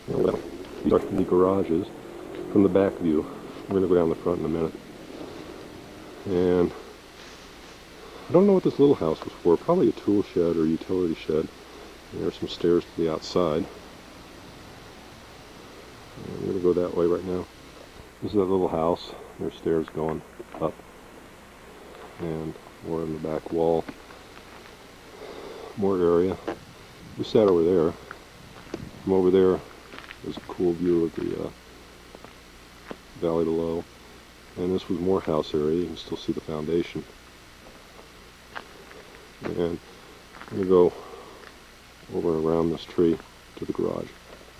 These are the garages from the back view. We're going to go down the front in a minute. And I don't know what this little house was for. Probably a tool shed or utility shed. And there's some stairs to the outside. And we're going to go that way right now. This is that little house. There's stairs going up. And we're in the back wall. More area. We sat over there. From over there, there's a cool view of the valley below. And this was more house area. You can still see the foundation. And I'm going to go over and around this tree to the garage.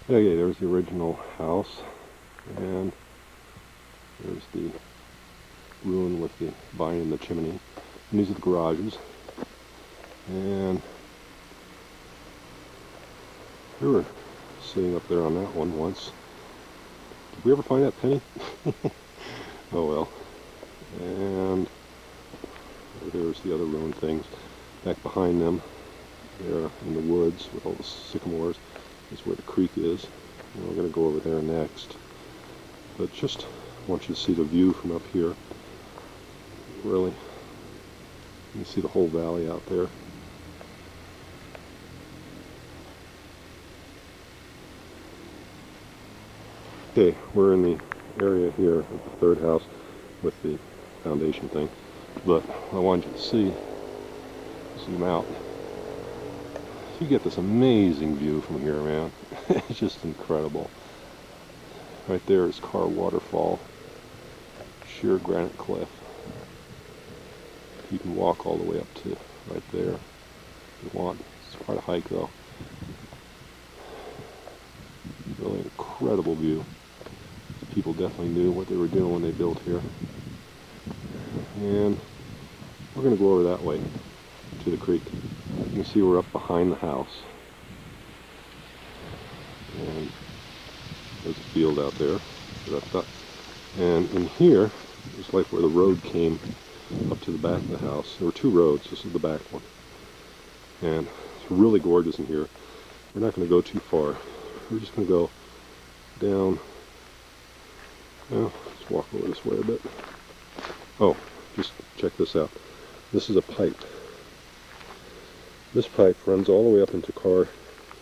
Okay, there's the original house. And there's the ruin with the vine in the chimney. And these are the garages. And we were sitting up there on that one once. Did we ever find that penny? Oh well. And there's the other ruined things. Back behind them, there in the woods with all the sycamores, is where the creek is. And we're going to go over there next. But just want you to see the view from up here. Really, you can see the whole valley out there. Okay, we're in the area here of the third house with the foundation thing, but I wanted you to see, zoom out, you get this amazing view from here, man. It's just incredible. Right there is Carr Waterfall, sheer granite cliff. You can walk all the way up to right there if you want. It's quite a hike though. Really incredible view. People definitely knew what they were doing when they built here. And we're going to go over that way to the creek. You can see we're up behind the house. And there's a field out there. And in here is like where the road came up to the back of the house. There were two roads. This is the back one. And it's really gorgeous in here. We're not going to go too far. We're just going to go down. Well, let's walk over this way a bit. Oh, just check this out. This is a pipe. This pipe runs all the way up into Carr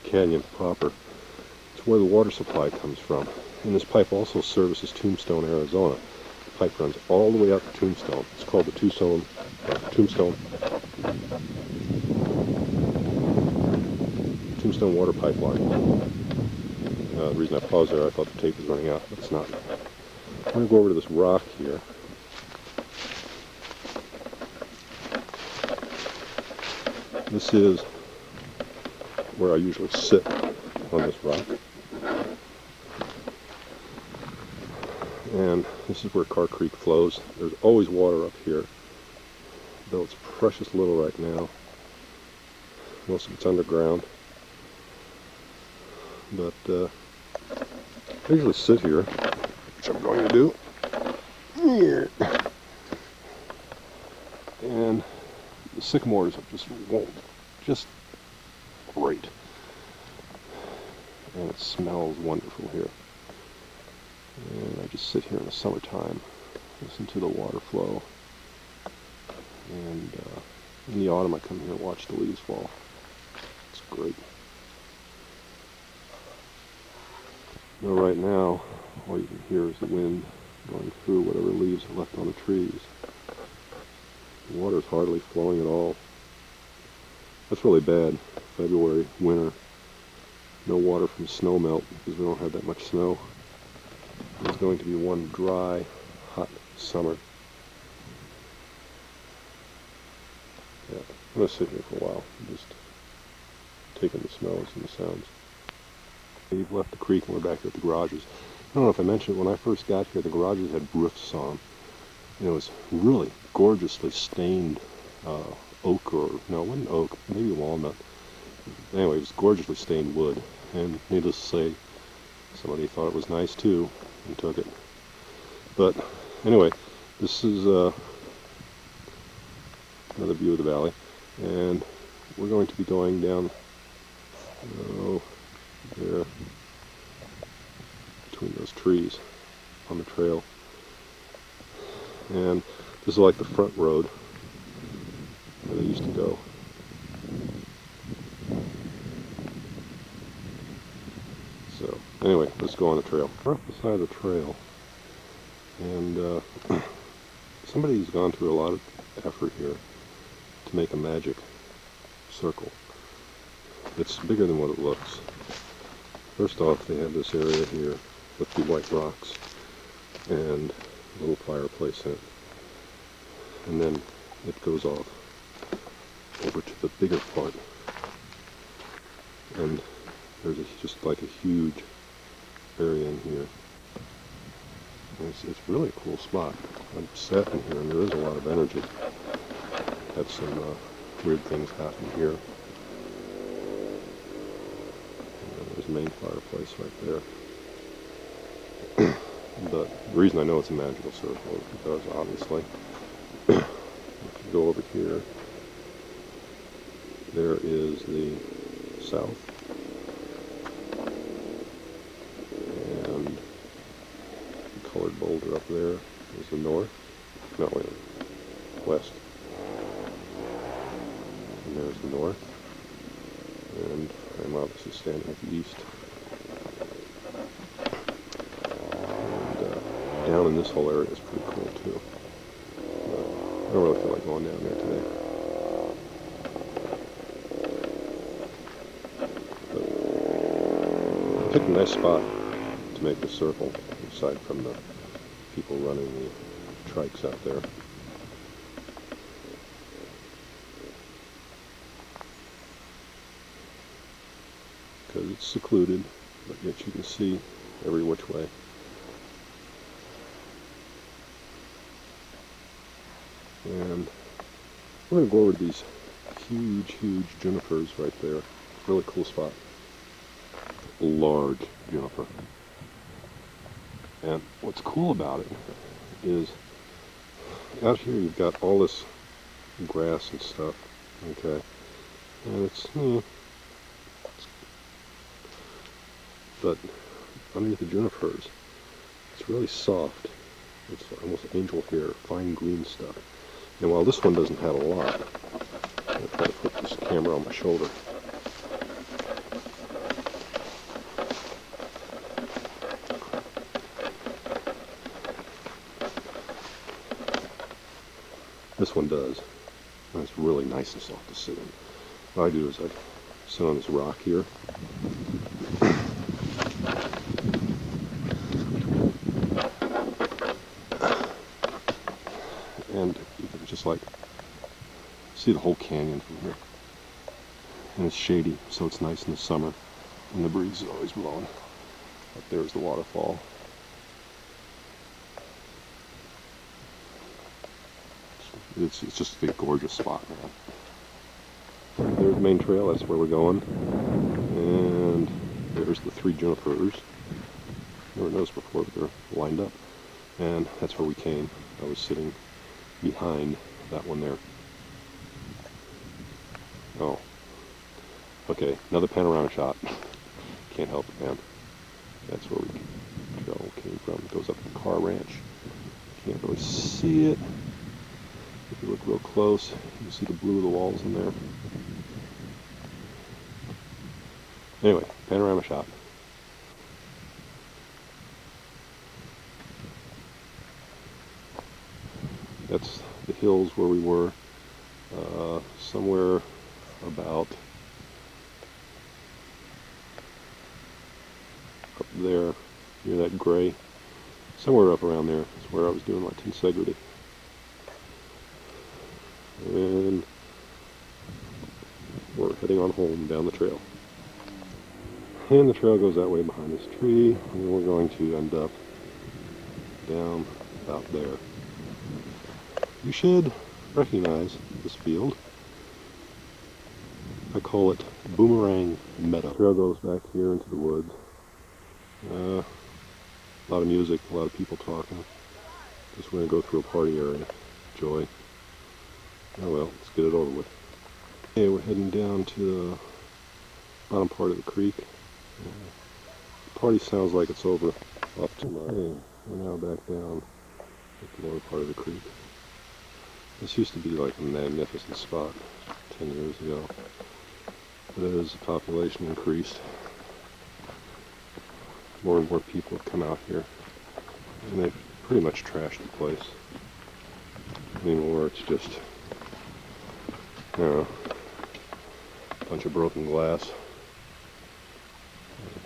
Canyon proper. It's where the water supply comes from. And this pipe also services Tombstone, Arizona. The pipe runs all the way out to Tombstone. It's called the Tombstone Water Pipeline. The reason I paused there, I thought the tape was running out, but it's not. I'm going to go over to this rock here. This is where I usually sit on this rock. And this is where Carr Creek flows. There's always water up here, though it's precious little right now. Most of it's underground. But I usually sit here, which I'm going to do. And the sycamores just great. And it smells wonderful here. And I just sit here in the summertime, listen to the water flow. And in the autumn I come here and watch the leaves fall. It's great. Now right now, all you can hear is the wind going through whatever leaves are left on the trees. The water is hardly flowing at all. That's really bad. February, winter, no water from snow melt because we don't have that much snow. It's going to be one dry, hot summer. Yeah, I'm going to sit here for a while, just taking the smells and the sounds. We've left the creek and we're back at the garages. I don't know if I mentioned it, when I first got here, the garages had roofs on. And it was really gorgeously stained oak, or no, it wasn't oak, maybe walnut. Anyway, it was gorgeously stained wood. And needless to say, somebody thought it was nice too and took it. But anyway, this is another view of the valley. And we're going to be going down there trees on the trail. And this is like the front road where they used to go. So anyway, let's go on the trail. We're up the side of the trail, and somebody's gone through a lot of effort here to make a magic circle. It's bigger than what it looks. First off, they have this area here with the white rocks and a little fireplace in it. And then it goes off over to the bigger part. And there's just like a huge area in here. And it's really a cool spot. I'm sat in here and there is a lot of energy. Had some weird things happen here. And there's the main fireplace right there. But the reason I know it's a magical circle is because, obviously, if you go over here, there is the south, and the colored boulder up there is the north. No, wait, west. And there's the north, and I'm obviously standing at the east. Down in this whole area is pretty cool too. I don't really feel like going down there today. But I picked a nice spot to make the circle, aside from the people running the trikes out there. Because it's secluded, but yet you can see every which way. And we're going to go over these huge junipers right there. Really cool spot. Large juniper. And what's cool about it is out here you've got all this grass and stuff, okay? And but underneath the junipers, it's really soft. It's almost angel hair, fine green stuff. And while this one doesn't have a lot, I'll try to put this camera on my shoulder. This one does. And it's really nice and soft to sit in. What I do is I sit on this rock here. And you can just like see the whole canyon from here. And it's shady, so it's nice in the summer. And the breeze is always blowing. Up there's the waterfall. It's just a gorgeous spot, man. There's the main trail, that's where we're going. And there's the three junipers. Never noticed before, but they're lined up. And that's where we came. I was sitting behind that one there. Oh. Okay, another panorama shot. Can't help it, man. That's where the trail came from. It goes up to the Carr Ranch. Can't really see it. If you look real close, you can see the blue of the walls in there. Anyway, panorama shot. That's the hills where we were, somewhere about up there, near that gray. Somewhere up around there is where I was doing my tensegrity. And we're heading on home down the trail. And the trail goes that way behind this tree, and we're going to end up down about there. You should recognize this field. I call it Boomerang Meadow. The trail goes back here into the woods. A lot of music, a lot of people talking. Just going to go through a party area. Joy. Oh well, let's get it over with. Okay, we're heading down to the bottom part of the creek. The party sounds like it's over off to my... Hey, we're now back down at the lower part of the creek. This used to be like a magnificent spot 10 years ago, but as the population increased, more and more people have come out here, and they've pretty much trashed the place. Anymore, it's just, I don't know, a bunch of broken glass.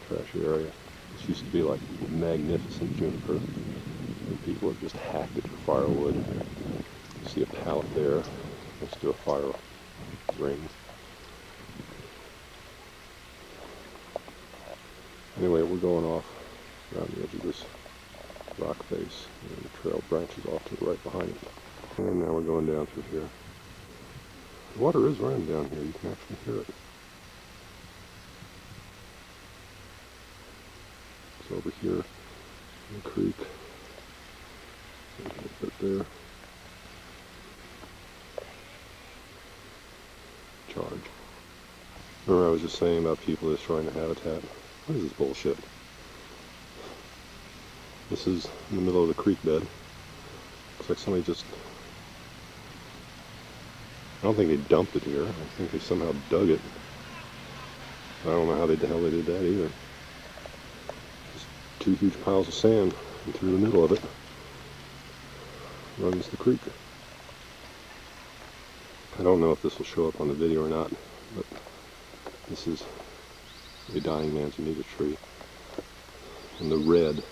Trashy area. This used to be like magnificent juniper, and people have just hacked it for firewood. You see a pallet there next to a fire ring. Anyway, we're going off around the edge of this rock face, and the trail branches off to the right behind it. And now we're going down through here. The water is running down here, you can actually hear it. It's over here in the creek. There's a little bit there. Charge. Remember I was just saying about people destroying the habitat? What is this bullshit? This is in the middle of the creek bed. Looks like somebody just... I don't think they dumped it here. I think they somehow dug it. I don't know how the hell they did that either. Just two huge piles of sand, and through the middle of it runs the creek. I don't know if this will show up on the video or not, but this is a dying man's amoeba tree. And the red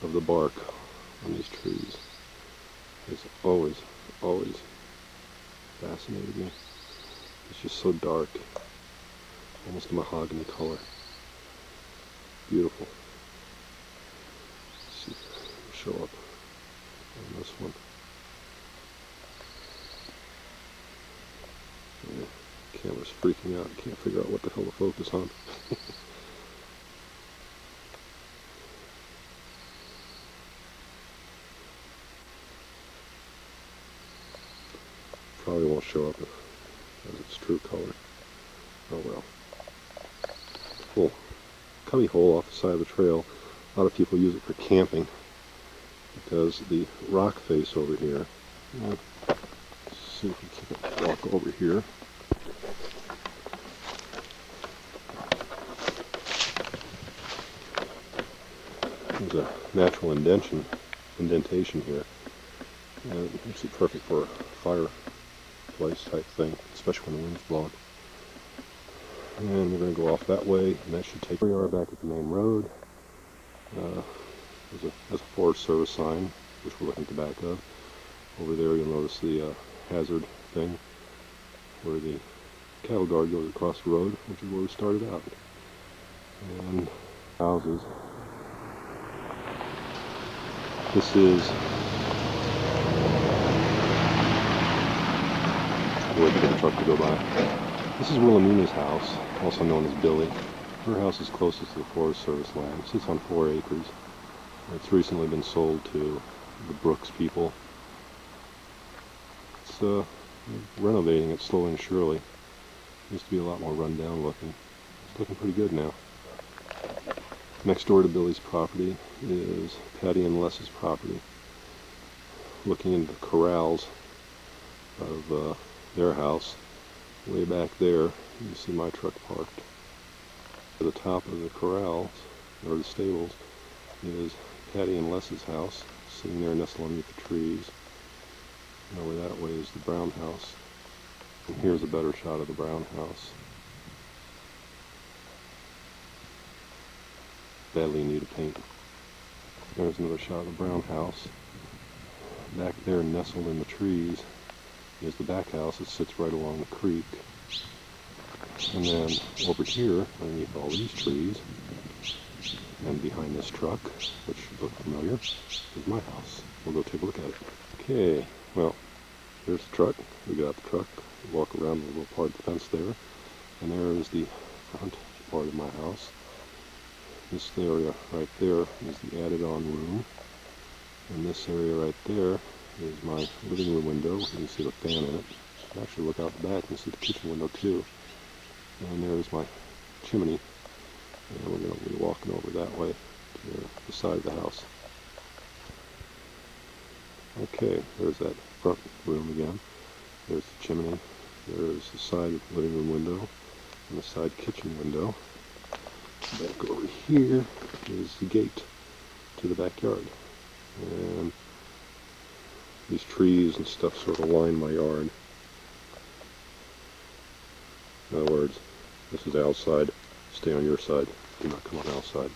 of the bark on these trees has always fascinated me. It's just so dark, almost a mahogany color. Beautiful. Let's see if it'll show up on this one. Yeah, camera's freaking out. I can't figure out what the hell to focus on. Probably won't show up as its true color. Oh well. Little cubby hole off the side of the trail. A lot of people use it for camping because the rock face over here. Let's see if we can walk over here. There's a natural indentation here. And it makes it perfect for a fireplace type thing, especially when the wind's blowing. And we're going to go off that way, and that should take... We are back at the main road. There's a Forest Service sign, which we're looking at the back of. Over there you'll notice the hazard thing, where the cattle guard goes across the road, which is where we started out. And houses. This is wait for the truck to go by. This is Wilhelmina's house, also known as Billy. Her house is closest to the Forest Service land. It sits on 4 acres. It's recently been sold to the Brooks people. It's renovating it slowly and surely. It used to be a lot more run down looking. It's looking pretty good now. Next door to Billy's property is Patty and Les's property. Looking into the corrals of their house, way back there, you see my truck parked. At the top of the corrals, or the stables, is Patty and Les's house, sitting there nestled underneath the trees. And over that way is the Brown house. And here's a better shot of the Brown house. Badly in need of paint. There's another shot of the Brown house. Back there, nestled in the trees, is the back house that sits right along the creek. And then over here, underneath all these trees, and behind this truck, which should look familiar, is my house. We'll go take a look at it. Okay, well, here's the truck. We get out the truck, walk around the little part of the fence there, and there is the front part of my house. This area right there is the added-on room, and this area right there is my living room window. You can see the fan in it. You can actually look out the back and see the kitchen window too. And there's my chimney, and we're going to be walking over that way to the side of the house. Okay, there's that front room again. There's the chimney. There's the side living room window and the side kitchen window. Back over here is the gate to the backyard. And these trees and stuff sort of line my yard. In other words, this is outside. Stay on your side. Do not come on outside.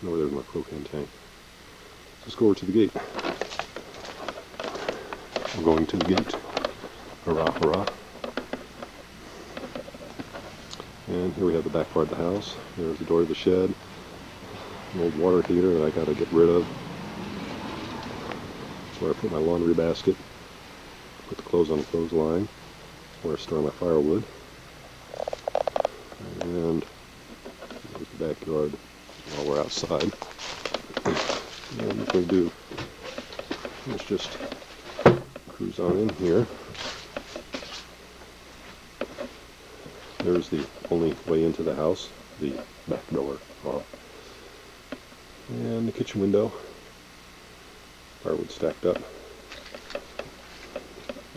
And over there's my propane tank. Let's go over to the gate. We're going to the gate. Hurrah, hurrah. And here we have the back part of the house. There's the door to the shed. An old water heater that I got to get rid of. That's where I put my laundry basket. Put the clothes on the clothesline. Where I store my firewood. And there's the backyard while we're outside. And what we do is just cruise on in here. There's the only way into the house, the back door. And the kitchen window. Firewood stacked up.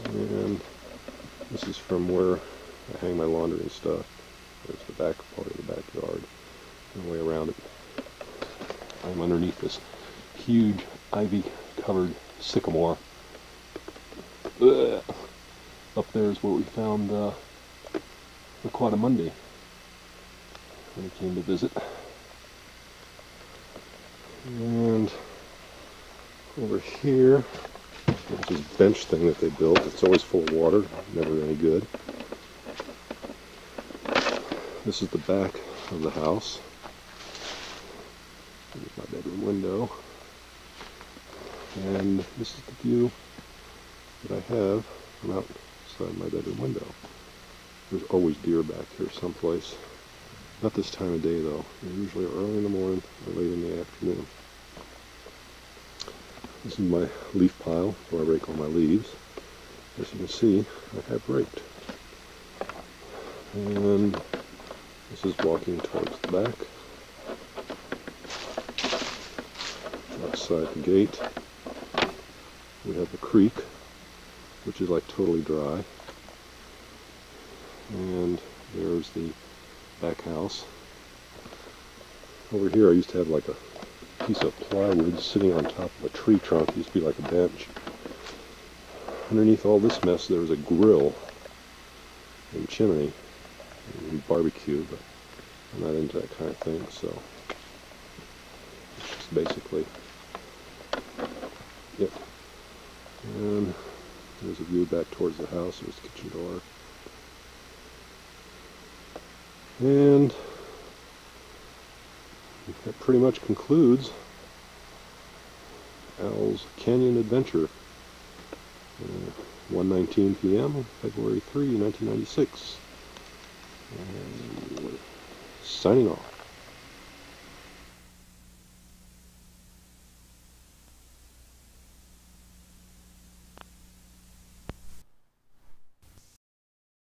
And this is from where I hang my laundry and stuff. There's the back part of the backyard. And the way around it. I'm underneath this huge ivy-covered sycamore. Ugh. Up there is where we found the Quadamundi when he came to visit. And over here, there's this bench thing that they built. It's always full of water, never any good. This is the back of the house. Here's my bedroom window. And this is the view that I have from outside my bedroom window. There's always deer back here someplace. Not this time of day though. They're usually early in the morning or late in the afternoon. This is my leaf pile where I rake all my leaves. As you can see, I have raked. And this is walking towards the back. Outside the gate, we have the creek, which is like totally dry. And there's the back house. Over here I used to have like a piece of plywood sitting on top of a tree trunk. It used to be like a bench. Underneath all this mess there was a grill and chimney and barbecue, but I'm not into that kind of thing, so it's just basically it. And there's a view back towards the house. There's the kitchen door. And that pretty much concludes Al's Canyon Adventure. 1:19 p.m. February 3, 1996. And signing off.